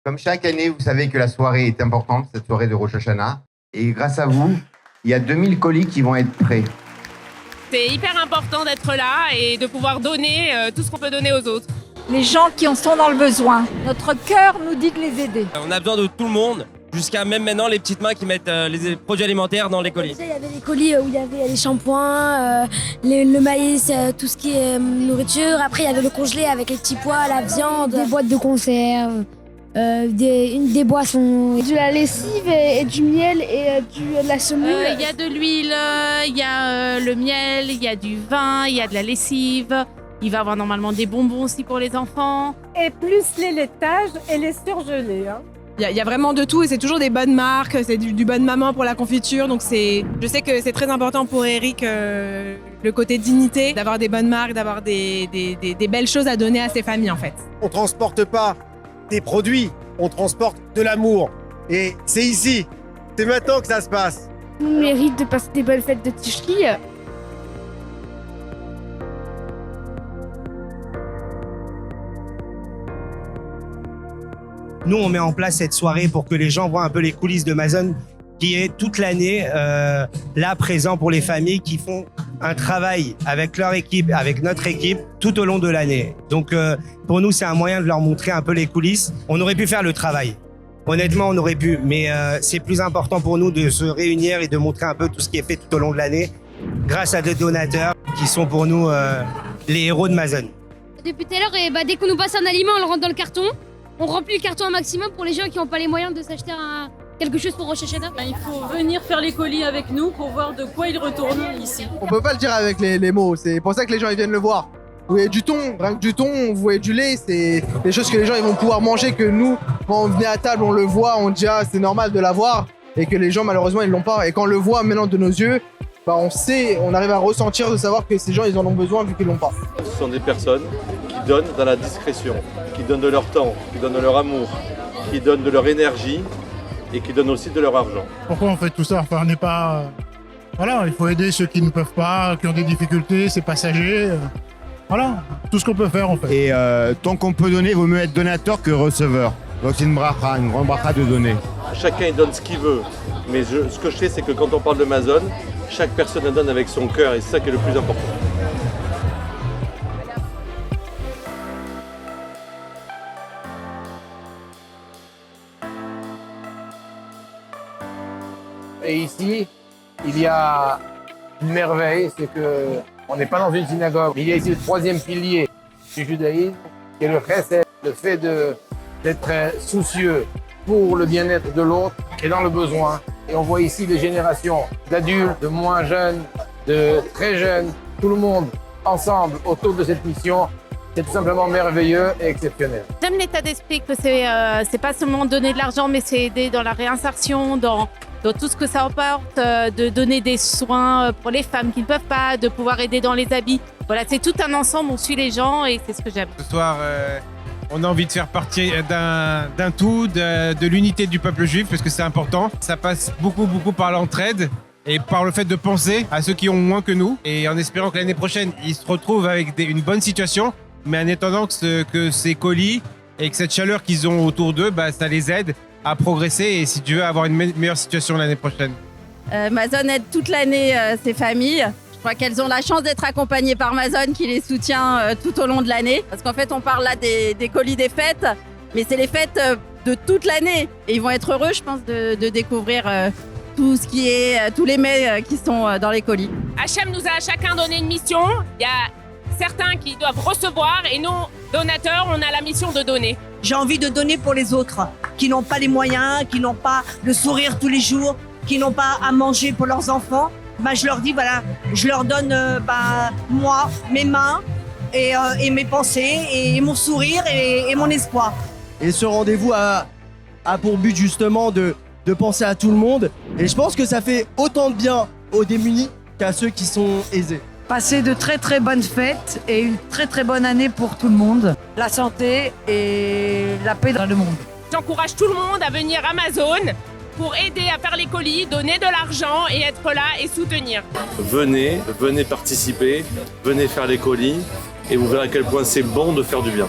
Comme chaque année, vous savez que la soirée est importante, cette soirée de Rosh Hashanah. Et grâce à vous, il y a 2000 colis qui vont être prêts. C'est hyper important d'être là et de pouvoir donner tout ce qu'on peut donner aux autres. Les gens qui en sont dans le besoin. Notre cœur nous dit de les aider. On a besoin de tout le monde, jusqu'à même maintenant les petites mains qui mettent les produits alimentaires dans les colis. Il y avait des colis où il y avait les shampoings, le maïs, tout ce qui est nourriture. Après, il y avait le congelé avec les petits pois, la viande, des boîtes de conserve, des boissons. De la lessive et du miel et de la semoule. Il y a de l'huile, il y a le miel, il y a du vin, il y a de la lessive. Il va y avoir normalement des bonbons aussi pour les enfants. Et plus les laitages et les surgelés. Il y a vraiment de tout et c'est toujours des bonnes marques, c'est du bonne maman pour la confiture. Donc je sais que c'est très important pour Eric, le côté dignité, d'avoir des bonnes marques, d'avoir des belles choses à donner à ses familles en fait. On transporte pas des produits, on transporte de l'amour. Et c'est ici, c'est maintenant que ça se passe. On mérite de passer des bonnes fêtes de Tishri. Nous, on met en place cette soirée pour que les gens voient un peu les coulisses de Amazon, qui est toute l'année là présent pour les familles qui font un travail avec leur équipe, avec notre équipe, tout au long de l'année. Donc, pour nous, c'est un moyen de leur montrer un peu les coulisses. On aurait pu faire le travail. Honnêtement, on aurait pu, mais c'est plus important pour nous de se réunir et de montrer un peu tout ce qui est fait tout au long de l'année, grâce à des donateurs qui sont pour nous les héros de Amazon. Depuis tout à l'heure, dès qu'on nous passe un aliment, on le rentre dans le carton. On remplit le carton un maximum pour les gens qui n'ont pas les moyens de s'acheter quelque chose pour Rosh Hashanah. Il faut venir faire les colis avec nous pour voir de quoi ils retournent ici. On peut pas le dire avec les mots, c'est pour ça que les gens ils viennent le voir. Vous voyez du thon, rien que du thon, vous voyez du lait, c'est des choses que les gens ils vont pouvoir manger, que nous, quand on venait à table, on le voit, on dit ah c'est normal de l'avoir, et que les gens malheureusement ils l'ont pas. Et quand on le voit maintenant de nos yeux, on sait, on arrive à ressentir, de savoir que ces gens ils en ont besoin vu qu'ils l'ont pas. Ce sont des personnes qui donnent dans la discrétion, qui donnent de leur temps, qui donnent de leur amour, qui donnent de leur énergie et qui donnent aussi de leur argent. Pourquoi on fait tout ça? Enfin, on n'est pas... Voilà, il faut aider ceux qui ne peuvent pas, qui ont des difficultés, c'est passager. Voilà, tout ce qu'on peut faire, on fait. Et tant qu'on peut donner, il vaut mieux être donateur que receveur. Donc c'est une grande bracha de donner. Chacun il donne ce qu'il veut, mais ce que je sais, c'est que quand on parle de Amazon, chaque personne donne avec son cœur et c'est ça qui est le plus important. Et ici, il y a une merveille, c'est que on n'est pas dans une synagogue. Il y a ici le troisième pilier du judaïsme, qui est le chesed, le fait d'être soucieux pour le bien-être de l'autre et dans le besoin. Et on voit ici des générations d'adultes, de moins jeunes, de très jeunes, tout le monde ensemble autour de cette mission. C'est tout simplement merveilleux et exceptionnel. J'aime l'état d'esprit que c'est pas seulement donner de l'argent, mais c'est aider dans la réinsertion, dans tout ce que ça apporte, de donner des soins pour les femmes qui ne peuvent pas, de pouvoir aider dans les habits. Voilà, c'est tout un ensemble, on suit les gens et c'est ce que j'aime. Ce soir, on a envie de faire partie d'un tout, de l'unité du peuple juif, parce que c'est important. Ça passe beaucoup par l'entraide et par le fait de penser à ceux qui ont moins que nous, et en espérant que l'année prochaine, ils se retrouvent avec une bonne situation, mais en attendant que ces colis et que cette chaleur qu'ils ont autour d'eux, ça les aide à progresser et si tu veux avoir une meilleure situation l'année prochaine. Amazon aide toute l'année ces familles. Je crois qu'elles ont la chance d'être accompagnées par Amazon qui les soutient tout au long de l'année. Parce qu'en fait, on parle là des colis des fêtes, mais c'est les fêtes de toute l'année. Et ils vont être heureux, je pense, de découvrir tous les mets qui sont dans les colis. Hachem nous a chacun donné une mission. Il y a certains qui doivent recevoir et nous, donateurs, on a la mission de donner. J'ai envie de donner pour les autres qui n'ont pas les moyens, qui n'ont pas le sourire tous les jours, qui n'ont pas à manger pour leurs enfants. Je leur dis, voilà, je leur donne moi, mes mains et mes pensées et mon sourire et mon espoir. Et ce rendez-vous a pour but justement de penser à tout le monde. Et je pense que ça fait autant de bien aux démunis qu'à ceux qui sont aisés. Passer de très très bonnes fêtes et une très très bonne année pour tout le monde. La santé et la paix dans le monde. J'encourage tout le monde à venir à Amazon pour aider à faire les colis, donner de l'argent et être là et soutenir. Venez participer, venez faire les colis et vous verrez à quel point c'est bon de faire du bien.